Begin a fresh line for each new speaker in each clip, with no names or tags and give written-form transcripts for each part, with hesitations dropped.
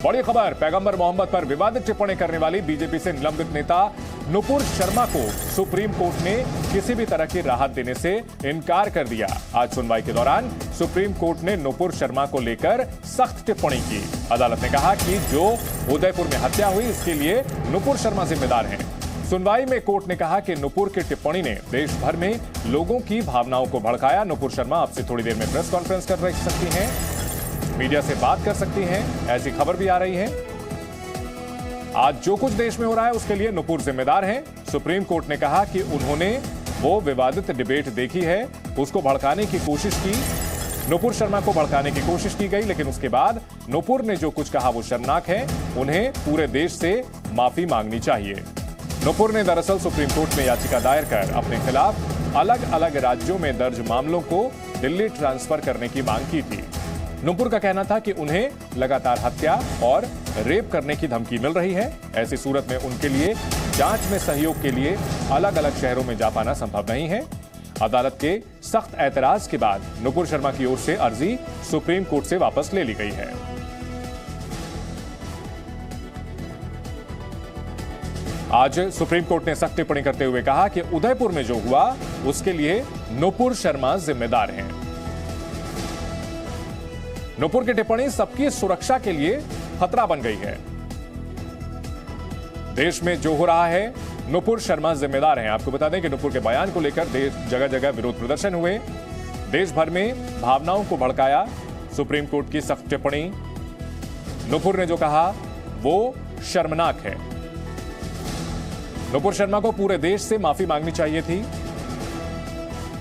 बड़ी खबर, पैगंबर मोहम्मद पर विवादित टिप्पणी करने वाली बीजेपी से निलंबित नेता नुपुर शर्मा को सुप्रीम कोर्ट ने किसी भी तरह की राहत देने से इनकार कर दिया। आज सुनवाई के दौरान सुप्रीम कोर्ट ने नुपुर शर्मा को लेकर सख्त टिप्पणी की। अदालत ने कहा कि जो उदयपुर में हत्या हुई इसके लिए नुपुर शर्मा जिम्मेदार हैं। सुनवाई में कोर्ट ने कहा कि नुपुर की टिप्पणी ने देश भर में लोगों की भावनाओं को भड़काया। नुपुर शर्मा अब से थोड़ी देर में प्रेस कॉन्फ्रेंस कर सकती हैं, मीडिया से बात कर सकती हैं, ऐसी खबर भी आ रही है। आज जो कुछ देश में हो रहा है उसके लिए नुपुर जिम्मेदार हैं। सुप्रीम कोर्ट ने कहा कि उन्होंने वो विवादित डिबेट देखी है, उसको भड़काने की कोशिश की, नुपुर शर्मा को भड़काने की कोशिश की गई, लेकिन उसके बाद नुपुर ने जो कुछ कहा वो शर्मनाक है। उन्हें पूरे देश से माफी मांगनी चाहिए। नुपुर ने दरअसल सुप्रीम कोर्ट में याचिका दायर कर अपने खिलाफ अलग अलग राज्यों में दर्ज मामलों को दिल्ली ट्रांसफर करने की मांग की थी। नुपुर का कहना था कि उन्हें लगातार हत्या और रेप करने की धमकी मिल रही है। ऐसी सूरत में उनके लिए जांच में सहयोग के लिए अलग अलग शहरों में जा पाना संभव नहीं है। अदालत के सख्त ऐतराज के बाद नुपुर शर्मा की ओर से अर्जी सुप्रीम कोर्ट से वापस ले ली गई है। आज सुप्रीम कोर्ट ने सख्त टिप्पणी करते हुए कहा कि उदयपुर में जो हुआ उसके लिए नुपुर शर्मा जिम्मेदार हैं। नुपुर की टिप्पणी सबकी सुरक्षा के लिए खतरा बन गई है। देश में जो हो रहा है नुपुर शर्मा जिम्मेदार हैं। आपको बता दें कि नुपुर के बयान को लेकर देश जगह जगह विरोध प्रदर्शन हुए। देश भर में भावनाओं को भड़काया सुप्रीम कोर्ट की सख्त टिप्पणी। नुपुर ने जो कहा वो शर्मनाक है। नुपुर शर्मा को पूरे देश से माफी मांगनी चाहिए थी।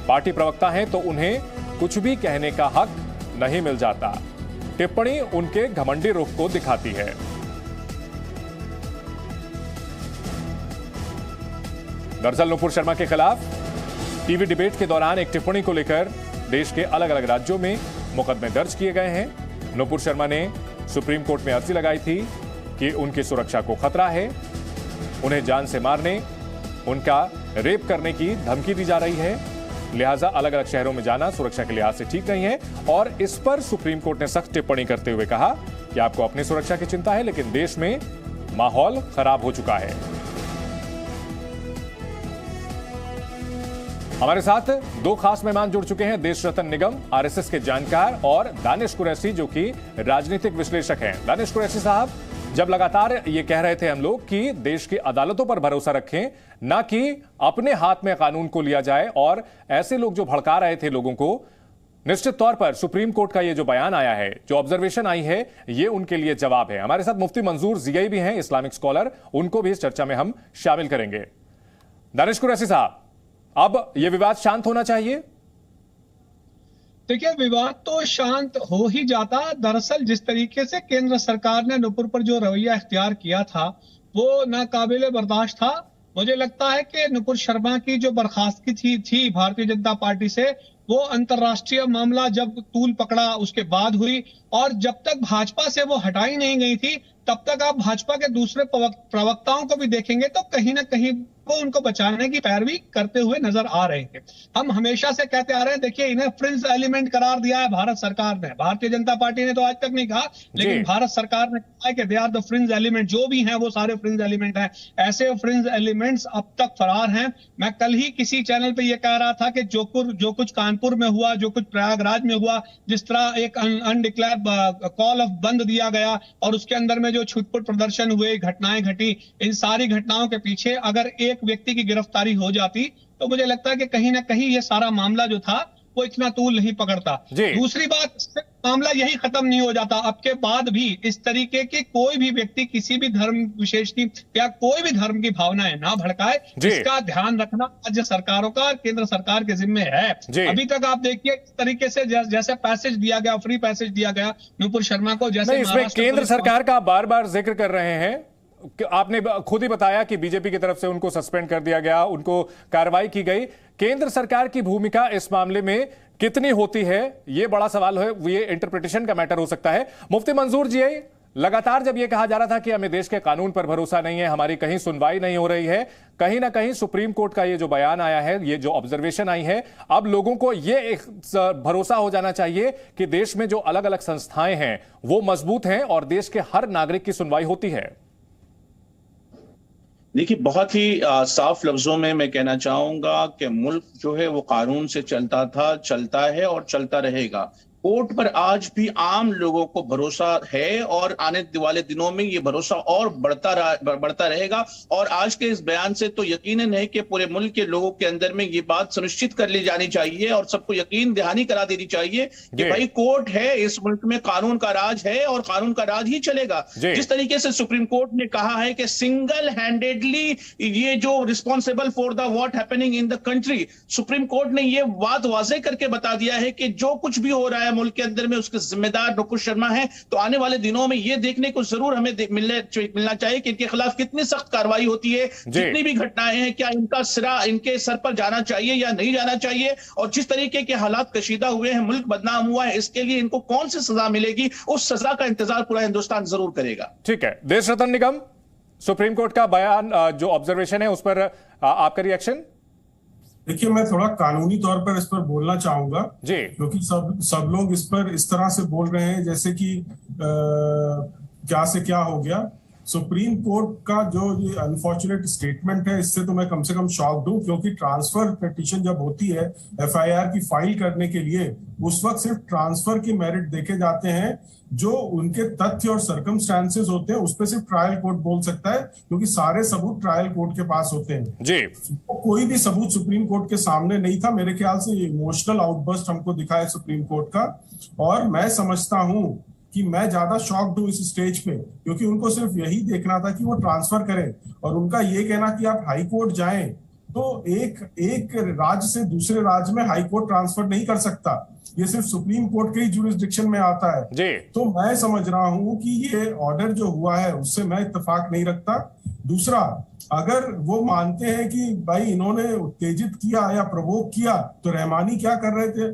पार्टी प्रवक्ता हैं तो उन्हें कुछ भी कहने का हक नहीं मिल जाता। टिप्पणी उनके घमंडी रुख को दिखाती है। दरअसल नुपुर शर्मा के खिलाफ टीवी डिबेट के दौरान एक टिप्पणी को लेकर देश के अलग अलग राज्यों में मुकदमे दर्ज किए गए हैं। नुपुर शर्मा ने सुप्रीम कोर्ट में अर्जी लगाई थी कि उनकी सुरक्षा को खतरा है, उन्हें जान से मारने, उनका रेप करने की धमकी दी जा रही है, लिहाजा अलग अलग शहरों में जाना सुरक्षा के लिहाज से ठीक नहीं है। और इस पर सुप्रीम कोर्ट ने सख्त टिप्पणी करते हुए कहा कि आपको अपनी सुरक्षा की चिंता है, लेकिन देश में माहौल खराब हो चुका है। हमारे साथ दो खास मेहमान जुड़ चुके हैं, देश रतन निगम आरएसएस के जानकार और दानिश कुरैशी जो कि राजनीतिक विश्लेषक हैं। दानिश कुरैशी साहब, जब लगातार ये कह रहे थे हम लोग कि देश की अदालतों पर भरोसा रखें, ना कि अपने हाथ में कानून को लिया जाए, और ऐसे लोग जो भड़का रहे थे लोगों को, निश्चित तौर पर सुप्रीम कोर्ट का ये जो बयान आया है, जो ऑब्जर्वेशन आई है, ये उनके लिए जवाब है। हमारे साथ मुफ्ती मंजूर जियाई भी हैं, इस्लामिक स्कॉलर, उनको भी इस चर्चा में हम शामिल करेंगे। दानिश कुरैशी साहब, अब यह विवाद शांत होना चाहिए?
देखिए, विवाद तो शांत हो ही जाता। दरअसल जिस तरीके से केंद्र सरकार ने नुपुर पर जो रवैया इख्तियार किया था वो नाकाबिले बर्दाश्त था। मुझे लगता है कि नुपुर शर्मा की जो बर्खास्तगी थी भारतीय जनता पार्टी से, वो अंतर्राष्ट्रीय मामला जब तूल पकड़ा उसके बाद हुई, और जब तक भाजपा से वो हटाई नहीं गई थी तब तक आप भाजपा के दूसरे प्रवक्ताओं को भी देखेंगे तो कहीं ना कहीं वो उनको बचाने की पैरवी करते हुए नजर आ रहे हैं। हम हमेशा से कहते आ रहे हैं, देखिए, इन्हें फ्रिंज एलिमेंट करार दिया है भारत सरकार ने। भारतीय जनता पार्टी ने तो आज तक नहीं कहा, लेकिन भारत सरकार ने कहा है कि they are the fringe element. जो भी हैं वो सारे फ्रिंज एलिमेंट हैं। ऐसे फ्रिंज एलिमेंट्स अब तक फरार हैं। मैं कल ही किसी चैनल पे ये कह रहा था कि जो कुछ कानपुर में हुआ, जो कुछ प्रयागराज में हुआ, जिस तरह एक अनडिक्लेयर्ड कॉल ऑफ बंद दिया गया और उसके अंदर में जो छुटपुट प्रदर्शन हुए, घटनाएं घटी, इन सारी घटनाओं के पीछे अगर एक व्यक्ति की गिरफ्तारी हो जाती तो मुझे लगता है कि कहीं ना कहीं ये सारा मामला जो था वो इतना तूल नहीं पकड़ता। दूसरी बात, मामला यही खत्म नहीं हो जाता। अब के बाद भी इस तरीके के कोई भी व्यक्ति किसी भी धर्म विशेष की या कोई भी धर्म की भावनाएं ना भड़काए, इसका ध्यान रखना राज्य सरकारों का, केंद्र सरकार के जिम्मे है। अभी तक आप देखिए इस तरीके से जैसे पैसेज दिया गया, फ्री पैसेज दिया गया नुपुर शर्मा को, जैसे
इसमें केंद्र सरकार का बार बार जिक्र कर रहे हैं। आपने खुद ही बताया कि बीजेपी की तरफ से उनको सस्पेंड कर दिया गया, उनको कार्रवाई की गई। केंद्र सरकार की भूमिका इस मामले में कितनी होती है, यह बड़ा सवाल है, ये इंटरप्रिटेशन का मैटर हो सकता है। मुफ्ती मंजूर जी, लगातार जब यह कहा जा रहा था कि हमें देश के कानून पर भरोसा नहीं है, हमारी कहीं सुनवाई नहीं हो रही है, कहीं ना कहीं सुप्रीम कोर्ट का ये जो बयान आया है, ये जो ऑब्जर्वेशन आई है, अब लोगों को ये एक भरोसा हो जाना चाहिए कि देश में जो अलग अलग संस्थाएं हैं वो मजबूत हैं और देश के हर नागरिक की सुनवाई होती है।
देखिए, बहुत ही साफ लफ्जों में मैं कहना चाहूंगा कि मुल्क जो है वो कानून से चलता था, चलता है और चलता रहेगा। कोर्ट पर आज भी आम लोगों को भरोसा है और आने वाले दिनों में ये भरोसा और बढ़ता रहेगा। और आज के इस बयान से तो यकीनन है कि पूरे मुल्क के लोगों के अंदर में ये बात सुनिश्चित कर ली जानी चाहिए और सबको यकीन दहानी करा देनी चाहिए कि भाई कोर्ट है, इस मुल्क में कानून का राज है और कानून का राज ही चलेगा। जिस तरीके से सुप्रीम कोर्ट ने कहा है कि सिंगल हैंडेडली ये जो responsible for the what happening in the country, supreme court ने ये बात वाजे करके बता दिया है कि जो कुछ भी हो रहा है मुल्क के अंदर में उसके जिम्मेदार नुपुर शर्मा है। तो आने वाले दिनों में ये देखने को जरूर हमें मिलना चाहिए कि इनके खिलाफ कितनी सख्त कार्रवाई होती है, जितनी भी घटनाएं हैं क्या इनका सिरा इनके सर पर जाना चाहिए या नहीं जाना चाहिए, और जिस तरीके के हालात कशीदा हुए हैं, मुल्क बदनाम हुआ है, इसके लिए इनको कौन सी सजा मिलेगी, उस सजा का इंतजार पूरा हिंदुस्तान जरूर करेगा।
ठीक है, देश रतन निगम, सुप्रीम कोर्ट का बयान जो ऑब्जर्वेशन है उस पर आपका रिएक्शन?
देखिए, मैं थोड़ा कानूनी तौर पर इस पर बोलना चाहूंगा जी, क्योंकि सब लोग इस पर इस तरह से बोल रहे हैं जैसे कि क्या से क्या हो गया। सुप्रीम कोर्ट का जो ये अनफॉर्चुनेट स्टेटमेंट है, इससे तो मैं कम से कम शॉक्ड हूं, क्योंकि ट्रांसफर पिटीशन जब होती है एफआईआर की फाइल करने के लिए, उस वक्त सिर्फ ट्रांसफर के मेरिट देखे जाते हैं, जो उनके तथ्य और सर्कमस्टांसेस होते हैं उस पर सिर्फ ट्रायल कोर्ट बोल सकता है, क्योंकि सारे सबूत ट्रायल कोर्ट के पास होते हैं जी। तो कोई भी सबूत सुप्रीम कोर्ट के सामने नहीं था। मेरे ख्याल से ये इमोशनल आउटबर्स्ट हमको दिखा है सुप्रीम कोर्ट का, और मैं समझता हूं कि मैं ज्यादा शॉक्ड हूं इस स्टेज पे, क्योंकि उनको सिर्फ यही देखना था कि वो ट्रांसफर करें, और उनका ये कहना कि आप हाई कोर्ट जाएं, तो एक राज्य से दूसरे राज्य में हाई कोर्ट ट्रांसफर नहीं कर सकता, ये सिर्फ सुप्रीम कोर्ट के ही जुरिस्डिक्शन में आता है जी। तो मैं समझ रहा हूं कि ये ऑर्डर जो हुआ है उससे मैं इत्तेफाक नहीं रखता। दूसरा, अगर वो मानते हैं कि भाई इन्होंने उत्तेजित किया या प्रवोक किया, तो रहमानी क्या कर रहे थे?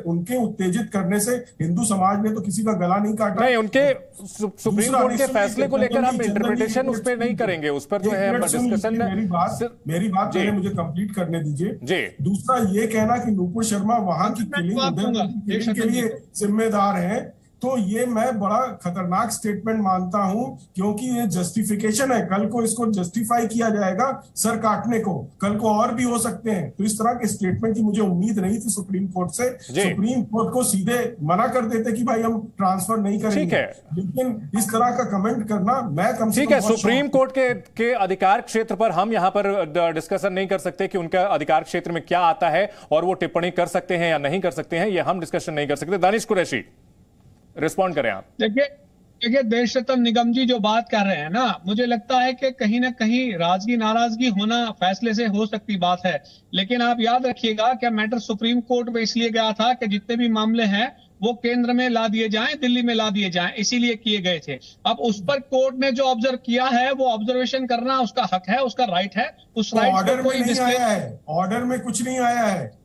उनके उत्तेजित करने से हिंदू समाज ने तो किसी का गला नहीं काटा।
नहीं, उनके सुप्रीम कोर्ट के फैसले को लेकर हम इंटरप्रिटेशन उस पर नहीं करेंगे, उस पर जो है डिस्कशन।
मेरी बात पहले मुझे कंप्लीट करने दीजिए। दूसरा, ये कहना कि नुपुर शर्मा वहां की किलिंग के लिए जिम्मेदार है, तो ये मैं बड़ा खतरनाक स्टेटमेंट मानता हूं, क्योंकि ये जस्टिफिकेशन है। कल को इसको जस्टिफाई किया जाएगा सर काटने को, कल को और भी हो सकते हैं। तो इस तरह के स्टेटमेंट की मुझे उम्मीद नहीं थी सुप्रीम कोर्ट से। सुप्रीम कोर्ट को सीधे मना कर देते कि भाई हम ट्रांसफर नहीं करेंगे, लेकिन इस तरह का कमेंट करना मैं कम से कम। ठीक है,
सुप्रीम कोर्ट के अधिकार क्षेत्र पर हम यहाँ पर डिस्कशन नहीं कर सकते कि उनका अधिकार क्षेत्र में क्या आता है और वो टिप्पणी कर सकते हैं या नहीं कर सकते हैं, ये हम डिस्कशन नहीं कर सकते। दानिश कुरैशी, रिस्पॉन्ड करें आप।
देखिए देश रतन निगम जी जो बात कर रहे हैं ना, मुझे लगता है कि कहीं ना कहीं राजगी नाराजगी होना फैसले से हो सकती बात है, लेकिन आप याद रखिएगा कि मैटर सुप्रीम कोर्ट में इसलिए गया था कि जितने भी मामले हैं वो केंद्र में ला दिए जाएं, दिल्ली में ला दिए जाएं, इसीलिए किए गए थे। अब उस पर कोर्ट ने जो ऑब्जर्व किया है वो ऑब्जर्वेशन करना उसका हक है, उसका राइट है। उस राइट
ऑर्डर में नहीं आया है, ऑर्डर में कुछ नहीं आया है।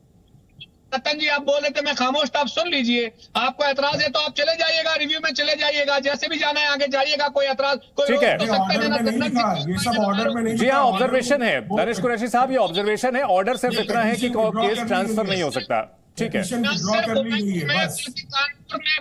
रतन जी, आप बोल रहे थे मैं खामोश था, आप सुन लीजिए। आपको एतराज है तो आप चले जाइएगा, रिव्यू में चले जाइएगा, जैसे भी जाना है आगे जाइएगा, कोई एतराज कोई
ठीक है।
ये सब ऑर्डर में नहीं।
जी हाँ, ऑब्जर्वेशन है दानिश कुरैशी साहब, ये ऑब्जर्वेशन है, ऑर्डर सिर्फ इतना है कि केस ट्रांसफर नहीं हो सकता। ठीक है,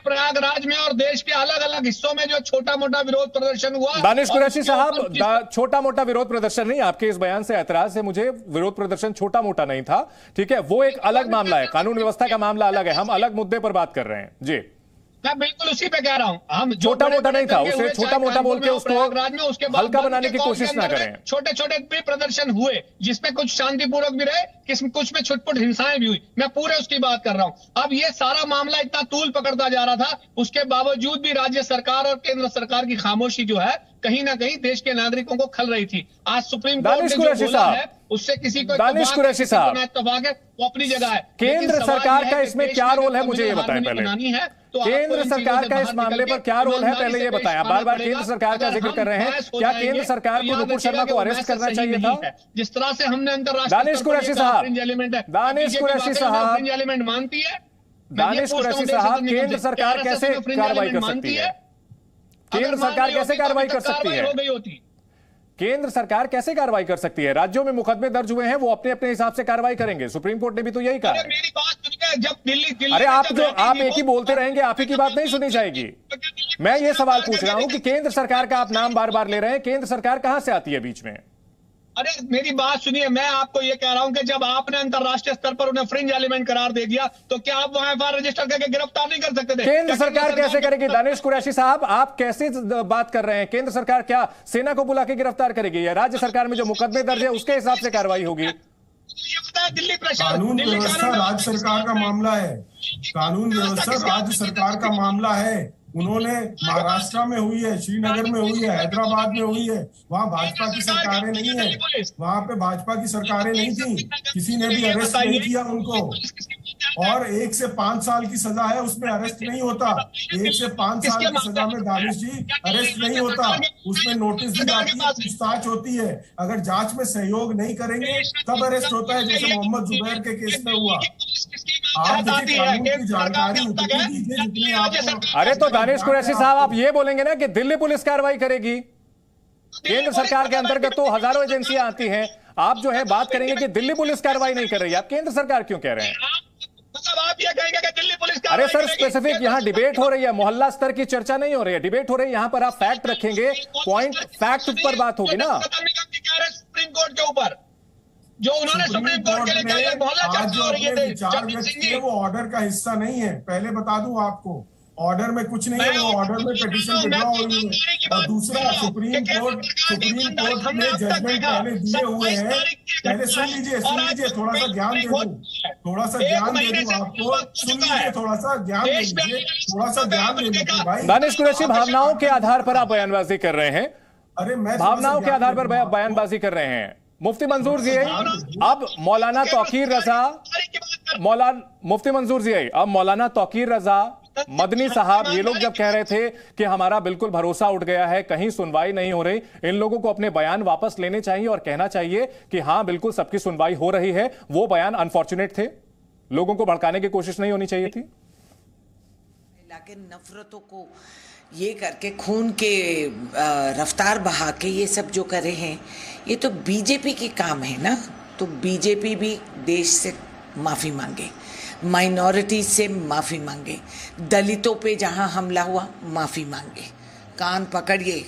प्रयागराज में और देश के अलग अलग हिस्सों में जो छोटा मोटा विरोध प्रदर्शन हुआ।
दानिश कुरैशी साहब, छोटा मोटा विरोध प्रदर्शन नहीं, आपके इस बयान से ऐतराज है मुझे, विरोध प्रदर्शन छोटा मोटा नहीं था। ठीक है, वो एक अलग मामला है, कानून व्यवस्था का मामला अलग है, हम अलग मुद्दे पर बात कर रहे हैं जी।
मैं बिल्कुल उसी पे कह रहा हूँ, हम
छोटा मोटा नहीं था, उसे छोटा मोटा बोल के उसको हल्का बनाने की कोशिश ना करें।
छोटे छोटे भी प्रदर्शन हुए जिसमें कुछ शांतिपूर्वक भी रहे, कुछ में छुटपुट हिंसाएं भी हुई, मैं पूरे उसकी बात कर रहा हूँ। अब ये सारा मामला इतना तूल पकड़ता जा रहा था, उसके बावजूद भी राज्य सरकार और केंद्र सरकार की खामोशी जो है कहीं ना कहीं देश के नागरिकों को खल रही थी। आज सुप्रीम कोर्ट ने जो बोला है उससे किसी को
दानिश कुरैशी साहब
वो अपनी जगह है।
केंद्र सरकार का इसमें क्या रोल है, मुझे ये बताएं पहले। केंद्र सरकार का इस मामले पर क्या रोल है, पहले ये बताएं। आप बार बार केंद्र सरकार का जिक्र कर रहे हैं, क्या केंद्र सरकार को नुपुर शर्मा को अरेस्ट करना चाहिए था?
जिस तरह से हमने अंतरराष्ट्रीय
दानिश कुरैशी साहब,
दानिश कुरैशी साहब एलिमेंट मानती है,
दानिश कुरैशी साहब, केंद्र सरकार कैसे कार्रवाई कर सकती है? केंद्र सरकार कैसे कार्रवाई कर सकती है?
हो गई होती।
केंद्र सरकार कैसे कार्रवाई कर सकती है? राज्यों में मुकदमे दर्ज हुए हैं, वो अपने अपने हिसाब से कार्रवाई करेंगे। सुप्रीम कोर्ट ने भी तो यही कहा है।
मेरी बात सुनिए, जब दिल्ली
अरे आप एक ही बोलते रहेंगे, आप ही की बात नहीं सुनी जाएगी। मैं ये सवाल पूछ रहा हूं कि केंद्र सरकार का आप नाम बार बार ले रहे हैं, केंद्र सरकार कहां से आती है बीच में?
अरे मेरी बात सुनिए, मैं आपको ये कह रहा हूं कि जब आपने अंतरराष्ट्रीय स्तर पर उन्हें फ्रिंज एलिमेंट करार दे दिया, तो क्या आप वहां एफआईआर रजिस्टर करके गिरफ्तार नहीं कर सकते थे?
केंद्र सरकार कैसे करेगी? दानिश कुरैशी साहब, आप कैसे बात कर रहे हैं? केंद्र सरकार क्या सेना को बुला के गिरफ्तार करेगी, या राज्य सरकार में जो मुकदमे दर्ज है उसके हिसाब से कार्रवाई होगी?
दिल्ली
कानून व्यवस्था राज्य सरकार का मामला है। कानून व्यवस्था राज्य सरकार का मामला है। उन्होंने महाराष्ट्र में हुई है, श्रीनगर में हुई है, हैदराबाद में हुई है। वहां भाजपा की सरकारें नहीं है, वहां पे भाजपा की सरकारें नहीं थी, किसी ने भी अरेस्ट नहीं किया उनको। और 1 से 5 साल की सजा है, उसमें अरेस्ट नहीं होता। 1 से 5 साल की सजा में दानिश जी अरेस्ट नहीं होता, उसमें नोटिस दी जाती है, पूछताछ होती है। अगर जांच में सहयोग नहीं करेंगे तब अरेस्ट होता है, जैसे मोहम्मद जुबैर के केस में हुआ। आप देखिए, कानून की जानकारी उतनी दीजिए जितनी आपको।
अरे तो दानिश कुरैशी साहब, आप ये बोलेंगे ना कि दिल्ली पुलिस कार्रवाई करेगी? केंद्र सरकार के अंतर्गत तो हजारों एजेंसियां आती हैं। आप जो है बात करेंगे कि दिल्ली पुलिस कार्रवाई नहीं कर रही है, आप केंद्र सरकार क्यों कह रहे हैं?
मतलब आप ये कहेंगे कि दिल्ली पुलिस
अरे सर, स्पेसिफिक यहाँ डिबेट हो रही है, मोहल्ला स्तर की चर्चा नहीं हो रही है, डिबेट हो रही है। यहाँ पर आप फैक्ट रखेंगे, पॉइंट फैक्ट पर बात होगी ना।
सुप्रीम कोर्ट के ऊपर जो उन्होंने सुप्रीम कोर्ट के लिए
आज जो अपने विचार व्यक्त किए वो ऑर्डर का हिस्सा नहीं है। पहले बता दूं आपको, ऑर्डर में कुछ नहीं है, वो ऑर्डर में पिटीशन विड्रॉ हुई है। और दूसरा, सुप्रीम कोर्ट ने जजमेंट पहले दिए हुए हैं। पहले सुन लीजिए, थोड़ा सा ज्ञान दे दूं, आपको। सुन लीजिए, थोड़ा सा ज्ञान दे दीजिए भाई।
दानिश कुरैशी, भावनाओं के आधार पर आप बयानबाजी कर रहे हैं।
अरे मैं
भावनाओं के आधार पर बयानबाजी कर रहे हैं। मुफ्ती मंजूर जी, अब मौलाना तौकीर रजा, मुफ्ती मंजूर जी, अब मौलाना तौकीर रजा, मदनी साहब, ये लोग जब कह रहे थे कि हमारा बिल्कुल भरोसा उठ गया है, कहीं सुनवाई नहीं हो रही, इन लोगों को अपने बयान वापस लेने चाहिए और कहना चाहिए कि हां बिल्कुल सबकी सुनवाई हो रही है। वो बयान अनफॉर्चुनेट थे, लोगों को भड़काने की कोशिश नहीं होनी चाहिए थी।
नफरतों को ये करके, खून के रफ्तार बहा के ये सब जो करे हैं, ये तो बीजेपी के काम है ना। तो बीजेपी भी देश से माफ़ी मांगे, माइनॉरिटी से माफ़ी मांगे, दलितों पे जहाँ हमला हुआ माफ़ी मांगे, कान पकड़िए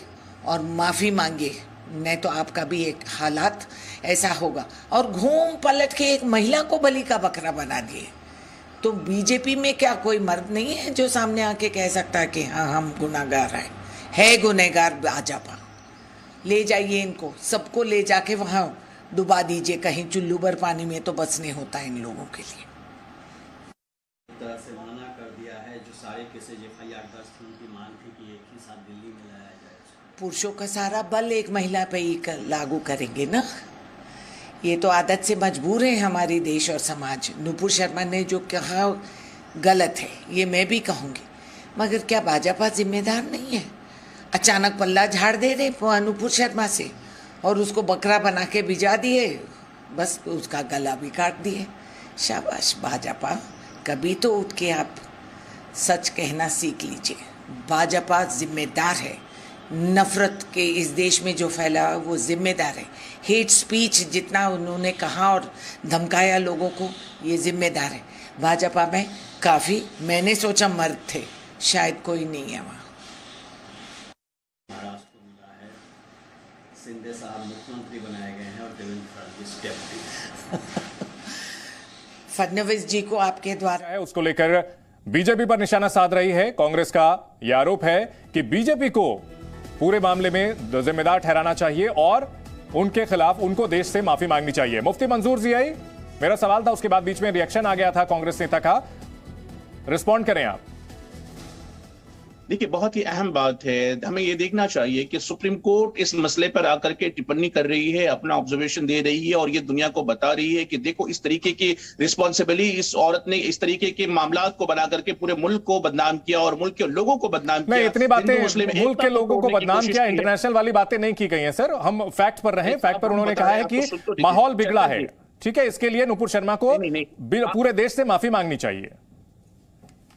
और माफ़ी मांगे, नहीं तो आपका भी एक हालात ऐसा होगा। और घूम पलट के एक महिला को बलि का बकरा बना दिए। तो बीजेपी में क्या कोई मर्द नहीं है जो सामने आके कह सकता है कि हाँ हम गुनाहगार हैं? है गुनहगार भाजपा। ले जाइए इनको, सबको ले जाके वहाँ डुबा दीजिए कहीं चुल्लू भर पानी में, तो बस नहीं होता इन लोगों के लिए।
तरह से मना कर दिया है, जो सारे केसेज एफआईआर दर्ज थी, उनकी मांग थी कि एक ही साथ दिल्ली में लाया जाए।
पुरुषों का सारा बल एक महिला पे ही लागू करेंगे ना। ये तो आदत से मजबूर है हमारी देश और समाज। नुपुर शर्मा ने जो कहा गलत है, ये मैं भी कहूँगी, मगर क्या भाजपा जिम्मेदार नहीं है? अचानक पल्ला झाड़ दे रहे नुपुर शर्मा से और उसको बकरा बना के भिजा दिए, बस उसका गला भी काट दिए। शाबाश भाजपा, कभी तो उठ के आप सच कहना सीख लीजिए। भाजपा जिम्मेदार है, नफरत के इस देश में जो फैला वो जिम्मेदार है। हेट स्पीच जितना उन्होंने कहा और धमकाया लोगों को, ये जिम्मेदार है। भाजपा में काफ़ी, मैंने सोचा मर्द थे, शायद कोई नहीं है वहाँ।
महाराष्ट्र को मिला है, शिंदे साहब मुख्यमंत्री बनाए गए हैं और देवेंद्र फडणवीस डेप्यूटी।
फडणवीस जी को आपके द्वारा
उसको लेकर बीजेपी पर निशाना साध रही है कांग्रेस का यह आरोप है कि बीजेपी को पूरे मामले में जिम्मेदार ठहराना चाहिए और उनके खिलाफ उनको देश से माफी मांगनी चाहिए। मुफ्ती मंजूर जी आई, मेरा सवाल था, उसके बाद बीच में रिएक्शन आ गया था कांग्रेस नेता का, रिस्पॉन्ड करें आप।
देखिए, बहुत ही अहम बात है। हमें ये देखना चाहिए कि सुप्रीम कोर्ट इस मसले पर आकर के टिप्पणी कर रही है, अपना ऑब्जर्वेशन दे रही है और ये दुनिया को बता रही है कि देखो इस तरीके की रिस्पॉन्सिबिलिटी इस औरत ने इस तरीके के मामलात को बना करके पूरे मुल्क को बदनाम किया और मुल्क के लोगों को बदनाम किया।
नहीं, इतनी बातें मुल्क के लोगों को बदनाम किया, इंटरनेशनल वाली बातें नहीं की गई हैं सर। हम फैक्ट पर रहे, फैक्ट पर उन्होंने कहा है कि माहौल बिगड़ा है, ठीक है, इसके लिए नुपुर शर्मा को पूरे देश से माफी मांगनी चाहिए।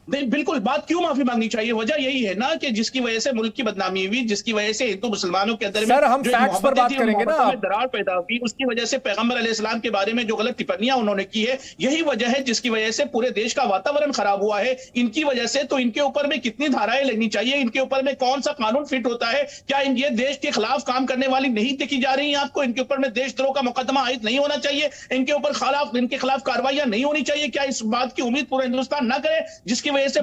नहीं, बिल्कुल, बात क्यों माफी मांगनी चाहिए? वजह यही है ना कि जिसकी वजह से मुल्क की बदनामी हुई, जिसकी वजह से हिंदू मुसलमानों के अंदर
सर, हम फैक्ट्स पर बात करेंगे ना,
दरार पैदा हुई, उसकी वजह से पैगंबर अलैहिस्सलाम के बारे में जो गलत टिप्पणियां उन्होंने की है, यही वजह है जिसकी वजह से पूरे देश का वातावरण खराब हुआ है। इनकी वजह से तो इनके ऊपर में कितनी धाराएं लगनी चाहिए, इनके ऊपर में कौन सा कानून फिट होता है? क्या ये देश के खिलाफ काम करने वाली नहीं देखी जा रही है आपको? इनके ऊपर में देशद्रोह का मुकदमा आयद नहीं होना चाहिए? इनके खिलाफ कार्रवाइयां नहीं होनी चाहिए? क्या इस बात की उम्मीद पूरा हिंदुस्तान ना करे जिसकी वजह से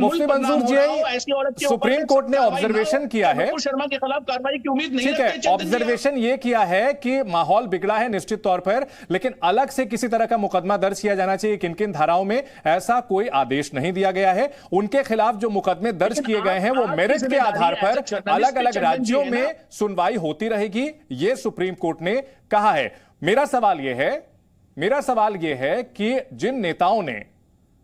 सुप्रीम कोर्ट ने ऑब्जर्वेशन किया है,
शर्मा के खिलाफ कार्रवाई की उम्मीद नहीं
है, ऑब्जर्वेशन ये किया है कि माहौल बिगड़ा है निश्चित तौर पर, लेकिन अलग से किसी तरह का मुकदमा दर्ज किया जाना चाहिए किन किन धाराओं में, ऐसा कोई आदेश नहीं दिया गया है। उनके खिलाफ जो मुकदमे दर्ज किए गए हैं वो मेरिट के आधार पर अलग अलग राज्यों में सुनवाई होती रहेगी, ये सुप्रीम कोर्ट ने कहा है। मेरा सवाल यह है कि जिन नेताओं ने,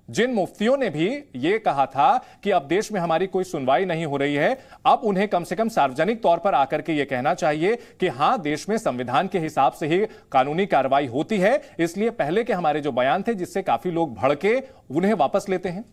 जिन मुफ्तियों ने भी यह कहा था कि अब देश में हमारी कोई सुनवाई नहीं हो रही है, अब उन्हें कम से कम सार्वजनिक तौर पर आकर के यह कहना चाहिए कि हां, देश में संविधान के हिसाब से ही कानूनी कार्रवाई होती है, इसलिए पहले के हमारे जो बयान थे जिससे काफी लोग भड़के, उन्हें वापस लेते हैं।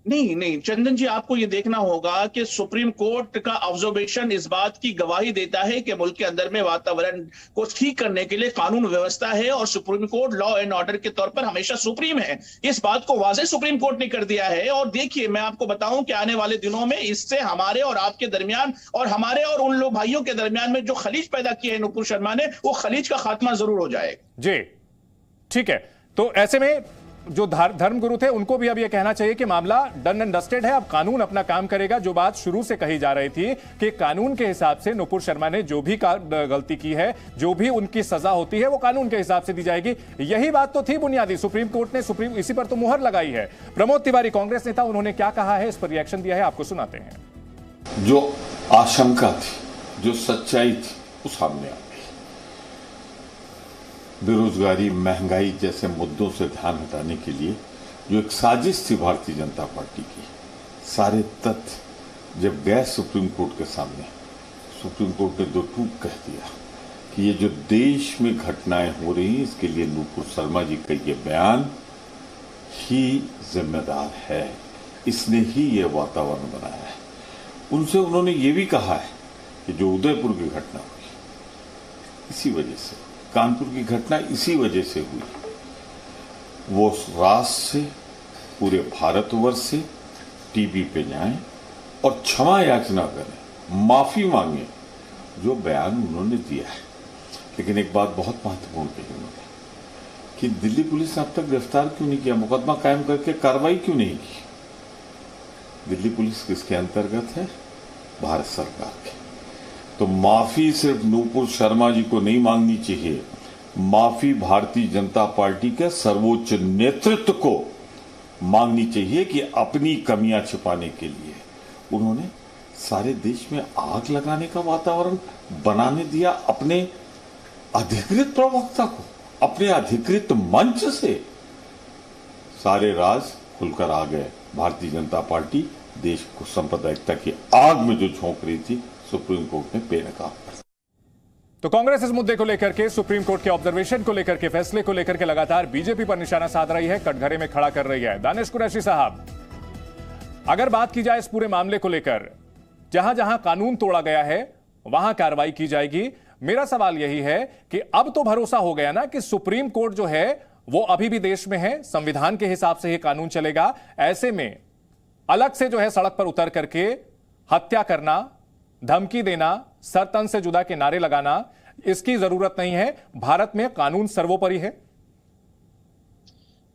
नहीं चंदन जी, आपको ये देखना होगा कि सुप्रीम कोर्ट का ऑब्जर्वेशन इस बात की गवाही देता है कि मुल्क के अंदर में वातावरण को ठीक करने के लिए कानून व्यवस्था है और supreme court law and order के तौर पर हमेशा सुप्रीम है। इस बात को वाज़ेह सुप्रीम कोर्ट ने कर दिया है। और देखिए, मैं आपको बताऊं कि आने वाले दिनों में इससे हमारे और आपके दरमियान और हमारे और उन लोग भाइयों के दरमियान में जो खलीज पैदा की है नुपुर शर्मा ने, वो खलीज का खात्मा जरूर हो जाएगा।
जी ठीक है, तो ऐसे में जो धर्मगुरु थे उनको भी अब यह कहना चाहिए कि मामला डन एंड डस्टेड है, अब कानून अपना काम करेगा। जो बात शुरू से कही जा रही थी कि कानून के हिसाब से नुपुर शर्मा ने जो भी गलती की है, जो भी उनकी सजा होती है वो कानून के हिसाब से दी जाएगी, यही बात तो थी बुनियादी। सुप्रीम कोर्ट ने इसी पर तो मुहर लगाई है। प्रमोद तिवारी कांग्रेस नेता, उन्होंने क्या कहा है, इस पर रिएक्शन दिया है, आपको सुनाते हैं।
जो आशंका थी, जो सच्चाई थी, वो सामने आ गई। बेरोजगारी, महंगाई जैसे मुद्दों से ध्यान हटाने के लिए जो एक साजिश थी भारतीय जनता पार्टी की, सारे तथ्य जब गए सुप्रीम कोर्ट के सामने, सुप्रीम कोर्ट ने दो टूक कह दिया कि ये जो देश में घटनाएं हो रही हैं, इसके लिए नुपुर शर्मा जी का ये बयान ही जिम्मेदार है, इसने ही ये वातावरण बनाया है। उनसे उन्होंने ये भी कहा है कि जो उदयपुर की घटना हुई, इसी वजह से कानपुर की घटना इसी वजह से हुई, वो राष्ट्र से, पूरे भारतवर्ष से टीवी पे जाएं और क्षमा याचना करें, माफी मांगे जो बयान उन्होंने दिया है। लेकिन एक बात बहुत महत्वपूर्ण कही उन्होंने कि दिल्ली पुलिस ने अब तक गिरफ्तार क्यों नहीं किया, मुकदमा कायम करके कार्रवाई क्यों नहीं की। दिल्ली पुलिस किसके अंतर्गत है? भारत सरकार के। तो माफी सिर्फ नुपुर शर्मा जी को नहीं मांगनी चाहिए, माफी भारतीय जनता पार्टी के सर्वोच्च नेतृत्व को मांगनी चाहिए कि अपनी कमियां छिपाने के लिए उन्होंने सारे देश में आग लगाने का वातावरण बनाने दिया। अपने अधिकृत प्रवक्ता को, अपने अधिकृत मंच से सारे राज खुलकर आ गए। भारतीय जनता पार्टी देश को सांप्रदायिकता की आग में जो झोंक रही थी, सुप्रीम कोर्ट ने बेनकाब कर।
तो कांग्रेस इस मुद्दे को लेकर के, सुप्रीम कोर्ट के ऑब्जर्वेशन को लेकर के, फैसले को लेकर के लगातार बीजेपी पर निशाना साध रही है, कटघरे में खड़ा कर रही है। दानिश कुरैशी साहब, अगर बात की जाए इस पूरे मामले को लेकर, जहां जहां कानून तोड़ा गया है वहां कार्रवाई की जाएगी। मेरा सवाल यही है कि अब तो भरोसा हो गया ना कि सुप्रीम कोर्ट जो है वो अभी भी देश में है, संविधान के हिसाब से ही कानून चलेगा। ऐसे में अलग से जो है सड़क पर उतर करके हत्या करना, धमकी देना, सर तन से जुदा के नारे लगाना, इसकी जरूरत नहीं है। भारत में कानून सर्वोपरि है।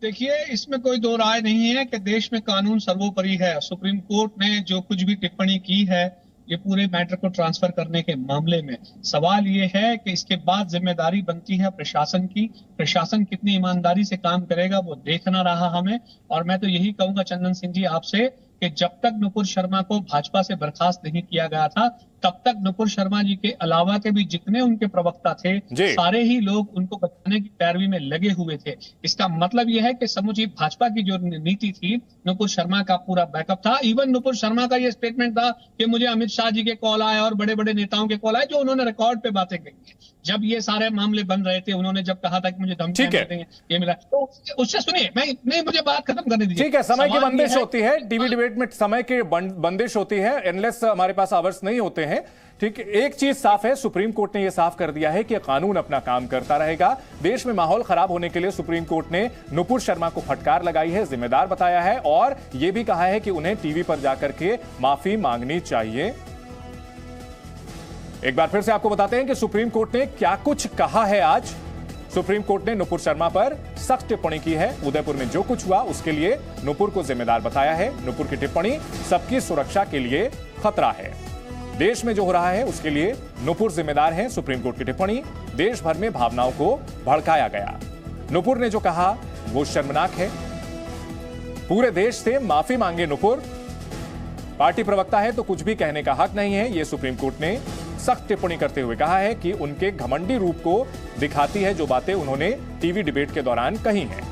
देखिए, इसमें कोई दो राय नहीं है कि देश में कानून सर्वोपरि है। सुप्रीम कोर्ट ने जो कुछ भी टिप्पणी की है ये पूरे मैटर को ट्रांसफर करने के मामले में, सवाल ये है कि इसके बाद जिम्मेदारी बनती है प्रशासन की। प्रशासन कितनी ईमानदारी से काम करेगा वो देखना रहा हमें। और मैं तो यही कहूंगा चंदन सिंह जी आपसे कि जब तक नुपुर शर्मा को भाजपा से बर्खास्त नहीं किया गया था, तब तक नुपुर शर्मा जी के अलावा के भी जितने उनके प्रवक्ता थे, सारे ही लोग उनको बचाने की पैरवी में लगे हुए थे। इसका मतलब यह है कि समूची भाजपा की जो नीति थी, नुपुर शर्मा का पूरा बैकअप था। इवन नुपुर शर्मा का यह स्टेटमेंट था कि मुझे अमित शाह जी के कॉल आए और बड़े बड़े नेताओं के कॉल आए, जो उन्होंने रिकॉर्ड पे बातें कही। जब ये सारे मामले बन रहे थे, उन्होंने जब कहा था कि मुझे धमकियां देंगे, ये मिला, तो उससे सुनिए, मैं मुझे बात खत्म करने दीजिए।
ठीक है, समय की बंदिश होती है, टीवी डिबेट में समय की बंदिश होती है, एनलेस हमारे पास आवर्स नहीं होते हैं। ठीक, एक चीज साफ है, सुप्रीम कोर्ट ने यह साफ कर दिया है कि कानून अपना काम करता रहेगा। देश में माहौल खराब होने के लिए सुप्रीम कोर्ट ने नुपुर शर्मा को फटकार लगाई है, जिम्मेदार बताया है और यह भी कहा है कि उन्हें टीवी पर जाकर के माफी मांगनी चाहिए। एक बार फिर से आपको बताते हैं कि सुप्रीम कोर्ट ने क्या कुछ कहा है आज। सुप्रीम कोर्ट ने नुपुर शर्मा पर सख्त टिप्पणी की है। उदयपुर में जो कुछ हुआ उसके लिए नुपुर को जिम्मेदार बताया है। नुपुर की टिप्पणी सबकी सुरक्षा के लिए खतरा है। देश में जो हो रहा है उसके लिए नुपुर जिम्मेदार है। सुप्रीम कोर्ट की टिप्पणी, देश भर में भावनाओं को भड़काया गया। नुपुर ने जो कहा वो शर्मनाक है। पूरे देश से माफी मांगे नुपुर। पार्टी प्रवक्ता है तो कुछ भी कहने का हक नहीं है, यह सुप्रीम कोर्ट ने सख्त टिप्पणी करते हुए कहा है कि उनके घमंडी रूप को दिखाती है जो बातें उन्होंने टीवी डिबेट के दौरान कही हैं।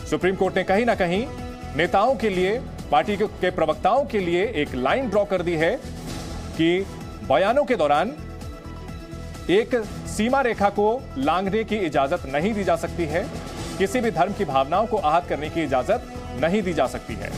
सुप्रीम कोर्ट ने कहीं ना कहीं नेताओं के लिए, पार्टी के प्रवक्ताओं के लिए एक लाइन ड्रॉ कर दी है कि बयानों के दौरान एक सीमा रेखा को लांघने की इजाजत नहीं दी जा सकती है। किसी भी धर्म की भावनाओं को आहत करने की इजाजत नहीं दी जा सकती है।